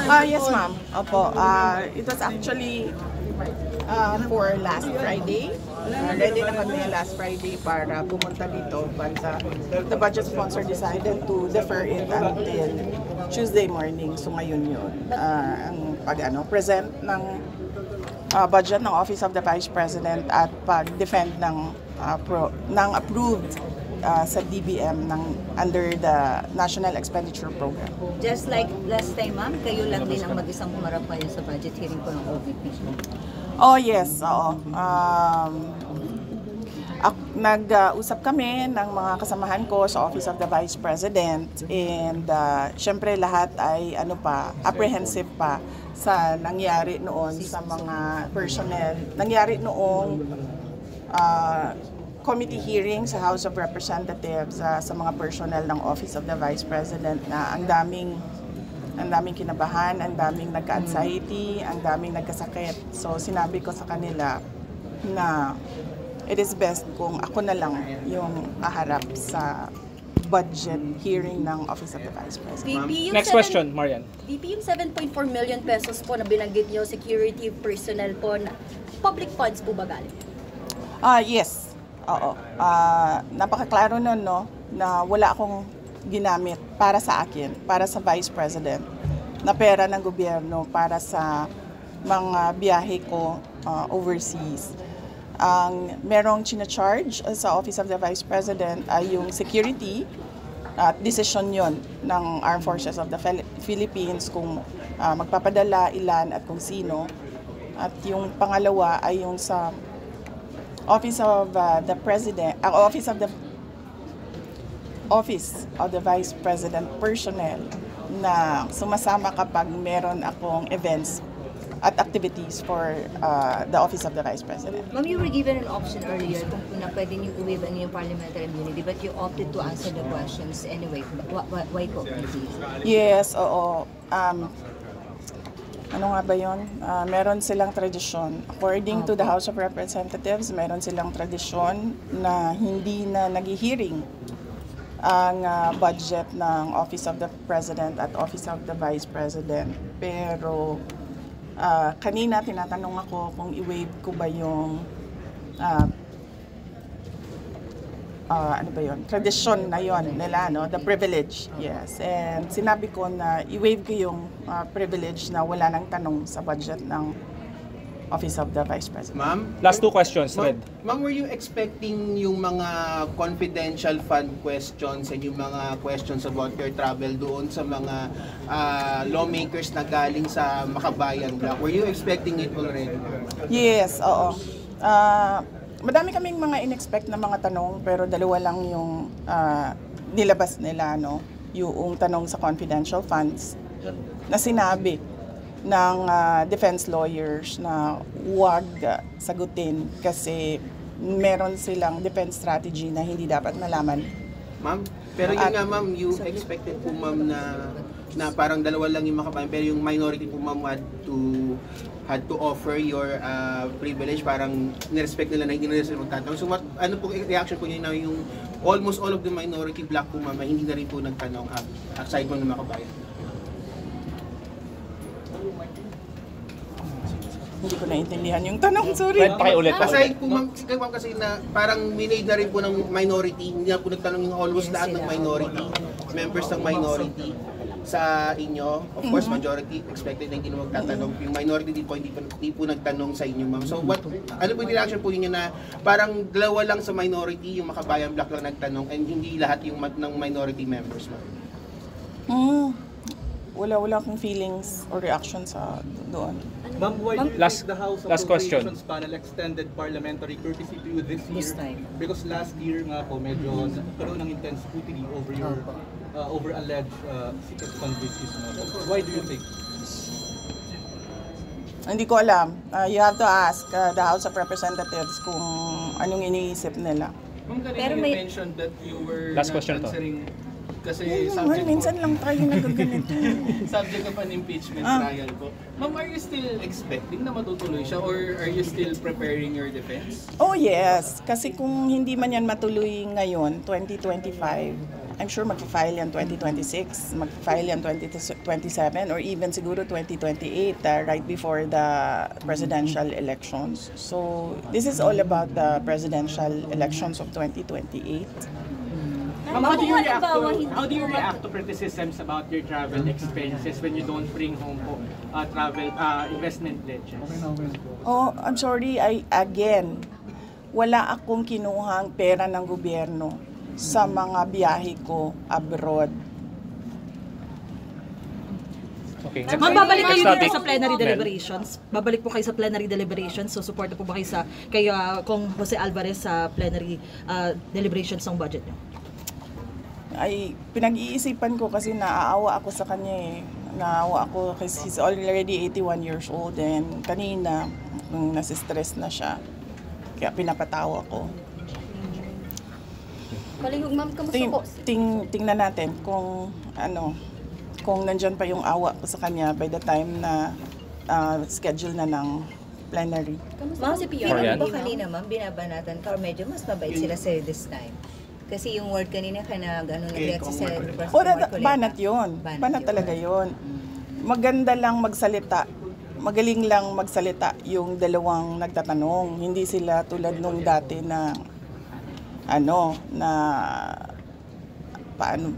Yes, ma'am. Opo. It was actually for last Friday. Ready na kami last Friday para pumunta dito, but the budget sponsor decided to defer it until Tuesday morning. So ngayon yun. Ang present ng budget ng Office of the Vice President at pag-defend ng approved sa DBM under the National Expenditure Program. Just like last time, ma'am, kayo lang din ang mag-isang humarap ngayon sa budget hearing ko ng OVP. Oh yes, oo. Nag-usap kami ng mga kasamahan ko sa Office of the Vice President, and syempre lahat ay apprehensive pa sa nangyari noon sa mga personnel. Nangyari noong committee hearing sa House of Representatives sa mga personnel ng Office of the Vice President na ang daming kinabahan, ang daming nagka-anxiety, ang daming nagkasakit. So sinabi ko sa kanila na it is best kung ako na lang yung aharap sa budget hearing ng Office of the Vice President. Next question, Marian. VP, yung 7.4 million pesos po na binanggit nyo, security personnel po, na public funds po ba galing? Yes. Oo. Napakaklaro nun, no, na wala akong ginamit para sa akin, para sa Vice President, na pera ng gobyerno para sa mga biyahe ko overseas. Ang merong charge sa Office of the Vice President ay yung security at decision yon ng Armed Forces of the Philippines kung magpapadala, ilan at kung sino. At yung pangalawa ay yung sa Office of the President, Office of the Vice President personnel na sumasama kapag meron akong events at activities for the Office of the Vice President. Ma'am, you were given an option earlier kung pwede niyo i-waive ang inyong parliamentary immunity, but you opted to answer the questions anyway. Why po, please? Yes, oo. Ano nga ba yun? Meron silang tradisyon. According to the House of Representatives, meron silang tradisyon na hindi na nag-hearing ang budget ng Office of the President at Office of the Vice President. Pero kanina tinatanong ako kung i-waive ko ba yung tradisyon na yon nila, no? The privilege, yes. And sinabi ko na i-waive ko yung privilege na wala nang tanong sa budget ng Office of the Vice President. Ma'am? Last two questions, Red. Ma'am, were you expecting yung mga confidential fund questions and yung mga questions about your travel doon sa mga lawmakers na galing sa Makabayan Block? Were you expecting it already? Yes, oo. Madami kaming mga in-expect na mga tanong, pero dalawa lang yung nilabas nila, no? Yung tanong sa confidential funds na sinabi ng defense lawyers na huwag sagutin kasi meron silang defense strategy na hindi dapat malaman. Ma'am, pero yun nga ma'am, you expected po ma'am na parang dalawa lang yung Makabayan, pero yung minority po ma'am had to offer your privilege, parang nirespect nila na hindi nila sila magtatanong. So ano po reaction po niyo na yung almost all of the minority block po ma'am hindi na rin po nagtanong aside mo ng Makabayan? Hindi ko naintindihan yung tanong, sorry. Red, pakiulit. Aside po ma'am, kasi na parang minade na rin po ng minority, hindi na po nagtanong yung almost lahat ng minority, members ng minority sa inyo. Of course, majority expected na hindi na magtatanong. Yung minority hindi po nagtanong sa inyo, ma'am. So, ano po yung reaction po niyo na parang dalawa lang sa minority, yung Makabayan Block lang nagtanong, and hindi lahat yung ng minority members, ma'am? Wala akong feelings or reaction sa doon. Ma'am, why do you think the House Appropriations Panel extended parliamentary courtesy to you this year? Because last year nga po, medyo nagkaroon ng intense scrutiny over your over alleged secret fund business. Why do you think? Hindi ko alam. You have to ask the House of Representatives kung anong iniisip nila. Ma'am, kanina you mentioned that you were last question answering kasi subject minsan lang tayo nagaganito. subject of an impeachment trial po. Ma'am, are you still expecting na matutuloy siya or are you still preparing your defense? Oh yes, kasi kung hindi man yan matuloy ngayon, 2025, I'm sure mag-file yan 2026, mag-file yan 2027, or even siguro 2028, right before the presidential elections. So this is all about the presidential elections of 2028. Ma'am, how do you react to criticisms about your travel expenses when you don't bring home po travel investment pledges? Oh, I'm sorry, again, wala akong kinuhang pera ng gobyerno sa mga biyahe ko abroad. Okay. Ma'am, babalik kayo Next dito topic. sa plenary Mel. deliberations. Babalik po kayo sa plenary deliberations. So, support po ba kayo sa kay Kong Jose Alvarez sa plenary deliberations ng budget niyo? Ay, pinag-iisipan ko kasi naaawa ako sa kanya eh. Naawa ako kasi he's already 81 years old, and kanina, nung nasistress na siya, kaya pinapatawa ko. Palihog ma'am, kamusta po? Tingnan natin kung kung nandyan pa yung awa ko sa kanya by the time na schedule na ng plenary. Ma'am, si feeling Marian? mo ba kanina, ma'am, binabanatan ka or medyo mas mabait sila sa'yo this time? Kasi yung word kanina ka nag-react sa President O, Marcoleta. banat yun. Banat talaga yun. Maganda lang magsalita. Magaling lang magsalita yung dalawang nagtatanong. Hindi sila tulad nung dati na paano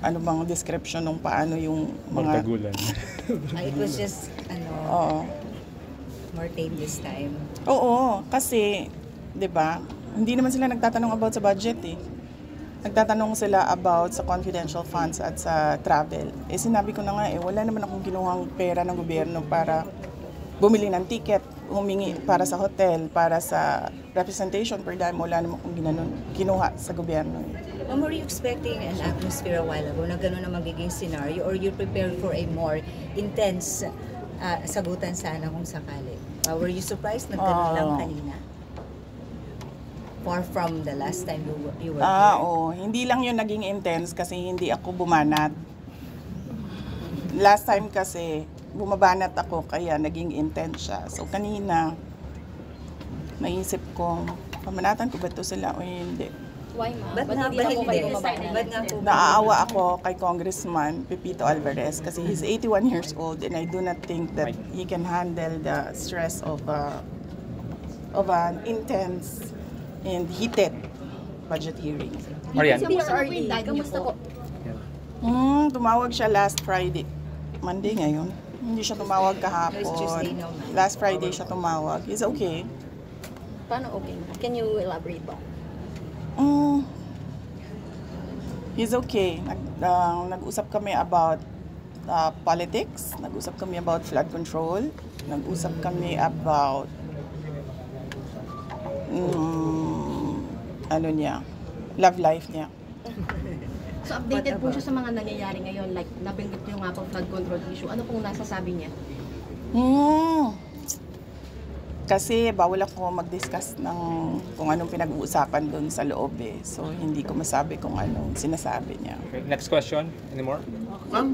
bang description ng paano yung mga Magtagulan. It was just, Oo. more tame this time. Oo, kasi 'di ba? Hindi naman sila nagtatanong about sa budget eh. Nagtatanong sila about sa confidential funds at sa travel. Eh sinabi ko na nga wala naman akong kinuhang pera ng gobyerno para bumili ng ticket, humingi para sa hotel, para sa representation per dime. Wala naman akong kinuha sa gobyerno. Ma'am, were you expecting an atmosphere a while ago na gano'n na magiging scenario or you prepared for a more intense sagutan sana kung sakali? Were you surprised na gano'n lang kanina? Far from the last time you were here? Oo. Hindi lang yun naging intense kasi hindi ako bumanat. Last time kasi, bumabanat ako kaya naging intense siya. So kanina, naisip ko, pamanatan ko ba ito sila o hindi? Why ma'am? Ba't nga ba hindi? Ba't nga po? Naaawa ako kay Congressman Pepito Alvarez kasi he's 81 years old, and I do not think that he can handle the stress of an intense and heated budget hearing. Marian. Si PRRD, kamusta po? Tumawag siya last Friday. Monday ngayon. Hindi siya tumawag kahapon. No, it's Tuesday now, ma'am. Last Friday siya tumawag. He's okay. Paano okay? Can you elaborate po? He's okay. Nag-usap kami about politics. Nag-usap kami about flood control. Nag-usap kami about love life niya. So updated po siya sa mga nangyayari ngayon, like nabanggit niyo nga po flood control issue. Ano pong nasasabi niya? Kasi bawal ako mag-discuss ng kung anong pinag-uusapan doon sa loob eh. So hindi ko masabi kung anong sinasabi niya. Okay, next question. Any more?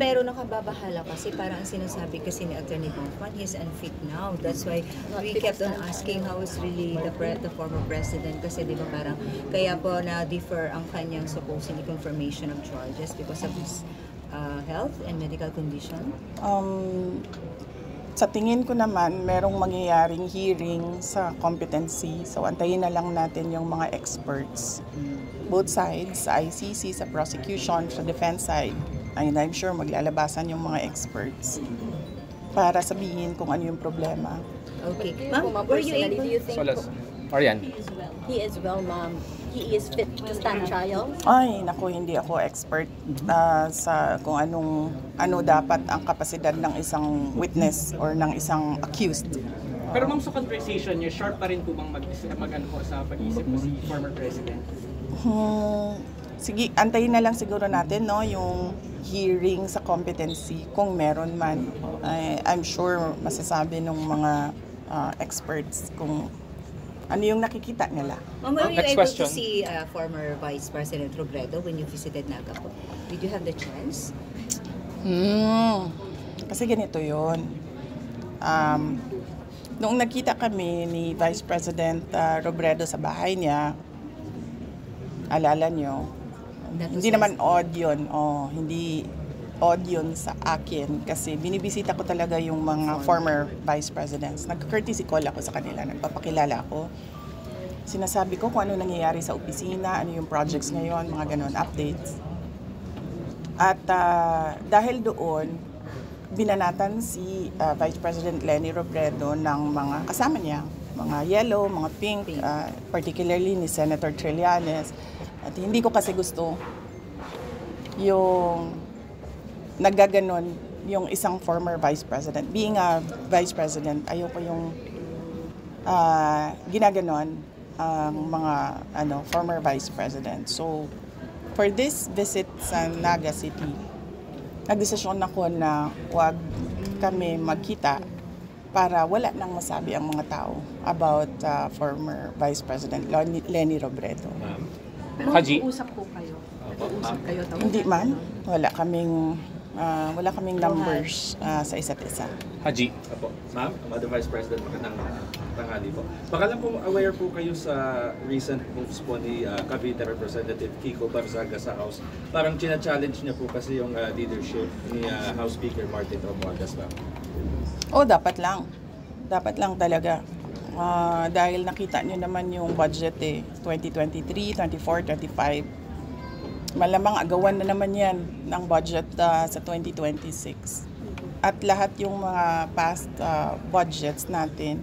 Pero nakababahala kasi parang ang sinasabi kasi ni Attorney Bonfan, he's unfit now. That's why we kept on asking how is really the former president kasi di ba parang kaya po na-defer ang kanyang supposedly confirmation of charges because of his health and medical condition. Sa tingin ko naman, merong mangyayaring hearing sa competency. So antayin na lang natin yung mga experts. Both sides, sa ICC, sa prosecution, sa defense side. And I'm sure maglalabasan yung mga experts para sabihin kung ano yung problema. Okay. Ma'am, were you able... Do you think Solas. Marian. he is well, ma'am? He is fit to stand trial? Ay, naku, hindi ako expert sa kung ano dapat ang kapasidad ng isang witness or ng isang accused. Pero ma'am, sa conversation niyo, sharp pa rin po bang mag-ano po sa pag-isip mo si former president? Sige, antayin na lang siguro natin yung hearing sa competency kung meron man. I'm sure masasabi ng mga experts kung ano yung nakikita nila. Ma'am, were you Next able question. to see former Vice President Robredo when you visited Naga po? Did you have the chance? Kasi ganito yun. Noong nagkita kami ni Vice President Robredo sa bahay niya, alala nyo, Hindi naman odd yun. Hindi odd yun sa akin kasi binibisita ko talaga yung mga former vice presidents. Nag-courtesy call ako sa kanila, nagpapakilala ako. Sinasabi ko kung ano nangyayari sa opisina, ano yung projects ngayon, mga ganon, updates. At dahil doon, binanatan si Vice President Leni Robredo ng mga kasama niya, mga yellow, mga pink, particularly ni Senator Trillanes. At hindi ko kasi gusto yung naggaganon yung isang former vice president. Being a vice president, ayoko yung ginaganon ang mga former vice president. So, for this visit sa Naga City, nagdesisyon ako na huwag kami magkita para wala nang masabi ang mga tao about former Vice President Leni Robredo. Haji. Usap po kayo. Nag-uusap kayo. Hindi man, wala kaming numbers sa isa't isa. Haji. Apo. Ma'am, Madam Vice President, magandang tanghali po. Baka lang po aware po kayo sa recent moves po ni Cavite Representative Kiko Barzaga sa House. Parang china-challenge niya po kasi yung leadership ni House Speaker Martin Romualdez ba? Dapat lang. Dapat lang talaga. Dahil nakita niyo naman yung budget 2023, 24, 25. Malamang agawan na naman yan ng budget sa 2026. At lahat yung mga past budgets natin,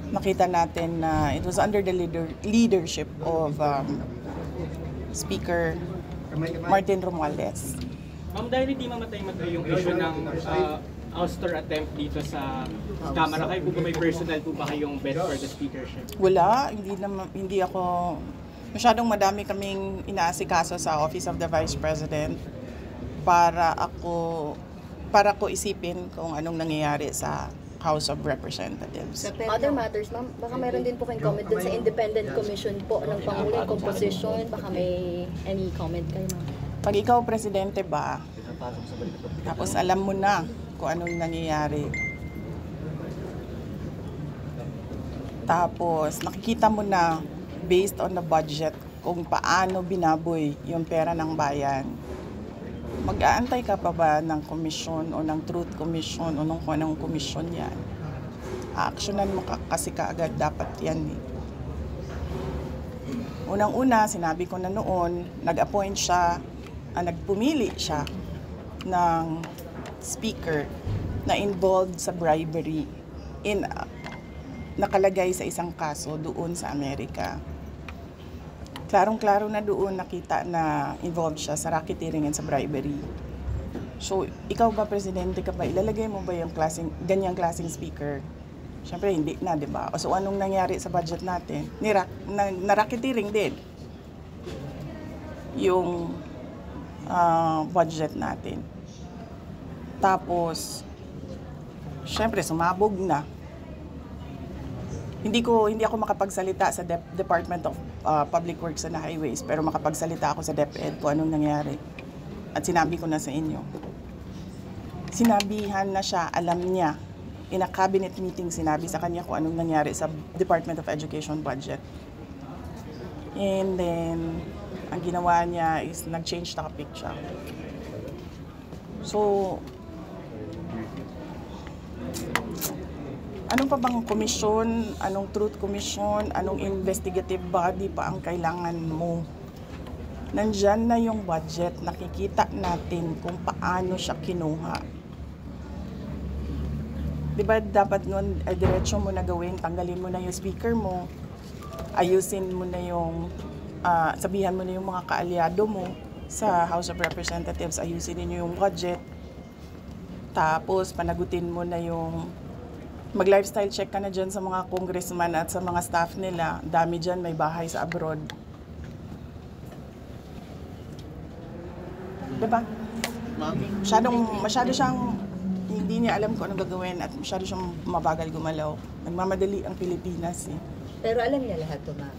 nakita natin na it was under the leadership of Speaker Martin Romualdez. Ma'am, dahil hindi mamatay-matay yung issue ng ouster attempt dito sa Kamara, kayo po ba may personal po ba kayong bet for the speakership? Wala, hindi ako, masyadong madami kaming inaasikaso sa Office of the Vice President para ko isipin kung anong nangyayari sa House of Representatives. Other matters, ma'am, baka mayroon din po kayong comment din sa independent commission po ng Pangulo, yung composition, baka may any comment kayo, ma'am? Pag ikaw presidente ba, tapos alam mo na kung anong nangyayari. Tapos nakikita mo na based on the budget kung paano binaboy yung pera ng bayan. Mag-aantay ka pa ba ng komisyon o ng Truth Commission o ng kung anong komisyon yan? Aaksyonan mo kasi kaagad dapat yan eh. Unang-una, sinabi ko na noon, nag-appoint siya, nagpumili siya ng speaker na involved sa bribery nakalagay sa isang kaso doon sa Amerika. Klarong-klaro na doon nakita na involved siya sa racketeering and sa bribery. So, ikaw ba, presidente ka ba, ilalagay mo ba yung ganyang klaseng speaker? Siyempre, hindi na, di ba? So, anong nangyari sa budget natin? Na-racketeering din yung budget natin. Tapos, siyempre, sumabog na. Hindi ako makapagsalita sa Department of Public Works and Highways, pero makapagsalita ako sa DepEd kung anong nangyari. At sinabi ko na sa inyo. Sinabihan na siya, alam niya. In a cabinet meeting, sinabi sa kanya kung anong nangyari sa Department of Education budget. And then, ang ginawa niya is nag-change topic siya. So, ano pa bang komisyon, anong truth commission, anong investigative body pa ang kailangan mo? Nandyan na yung budget, nakikita natin kung paano siya kinuha. Diba dapat nun, diretso mo na gawin, tanggalin mo na yung speaker mo, ayusin mo na yung, sabihan mo na yung mga kaalyado mo sa House of Representatives, ayusin niyo yung budget, tapos panagutin mo na yung mag-lifestyle check ka na dyan sa mga congressman at sa mga staff nila. Dami dyan, may bahay sa abroad. Diba? Masyado siyang, hindi niya alam kung anong gagawin at masyado siyang mabagal gumalaw. Nagmamadali ang Pilipinas eh. Pero alam niya lahat to, ma'am.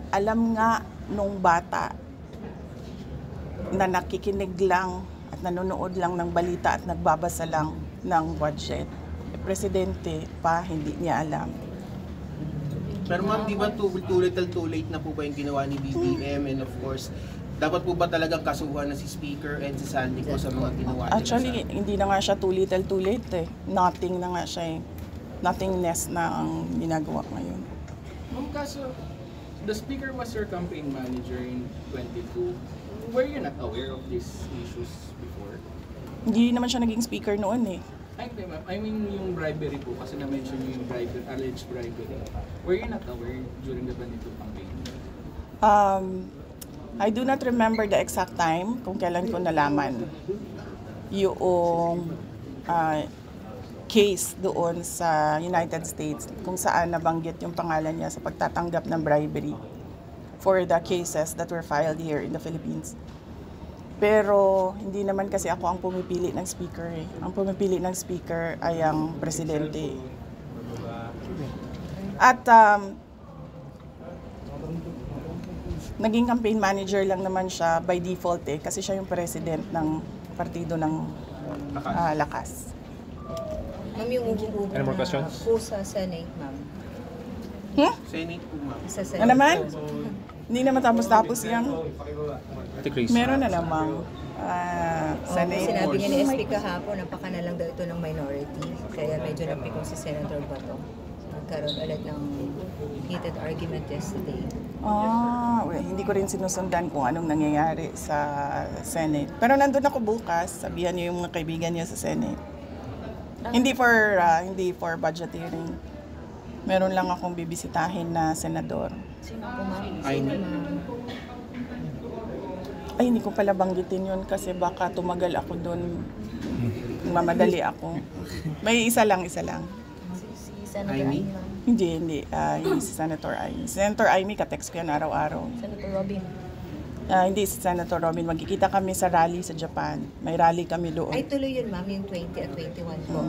Alam nga nung bata na nakikinig lang at nanonood lang ng balita at nagbabasa lang ng budget. Presidente pa, hindi niya alam. Pero ma'am, di ba too little too late na po ba yung ginawa ni BBM? And of course, dapat po ba talagang kasuhan na si Speaker and si Sandy ko sa mga ginawa nila? Actually, hindi na nga siya too little too late eh. Nothing na nga siya eh. Nothingness na ang ginagawa ngayon. Ma'am, kaso, the Speaker was your campaign manager in 22. Were you not aware of these issues before? Hindi naman siya naging speaker noon eh. Ay, hindi ma'am. I mean yung bribery po, kasi na-mention niyo yung alleged bribery. Were you not aware during the 22 campaign? I do not remember the exact time kung kailan ko nalaman yung case doon sa United States kung saan nabanggit yung pangalan niya sa pagtatanggap ng bribery for the cases that were filed here in the Philippines. Pero hindi naman kasi ako ang pumipili ng speaker eh. Ang pumipili ng speaker ay ang presidente. At naging campaign manager lang naman siya by default eh kasi siya yung president ng partido ng Lakas. Ma'am, yung Any more questions? po sa Senate, ma'am. Senate po ma'am. Sa Senate. Ano naman? Hindi naman tapos yan. Decrease. Meron na namang Senate. Sinabi niya ni SP kahapon, napaka na lang daw ito ng minority. Kaya medyo napikong si Senator Bato. Nagkaroon ulit ng heated argument yesterday. Hindi ko rin sinusundan kung anong nangyayari sa Senate. Pero nandun ako bukas, sabihan niyo yung mga kaibigan niyo sa Senate. Hindi for budget hearing. Meron lang akong bibisitahin na senador. Sino po, ma'am? Ay, hindi ko pala banggitin yun kasi baka tumagal ako doon. Mamadali ako. May isa lang. Si Senator Amy, ma'am. Hindi. Si Senator Amy. Senator Amy, ka-text ko yan araw-araw. Senator Robin. Hindi si Senator Robin. Magkikita kami sa rally sa Japan. May rally kami doon. Ay, tuloy yun, ma'am, yung 20 at 21 po.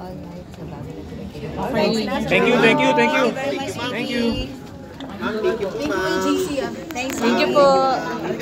All right, sa bago na tuloy kayo. Thank you. Thank you very much, Thank you. Vicky. Ma'am, thank you po ma'am. Thanks, Thank you po.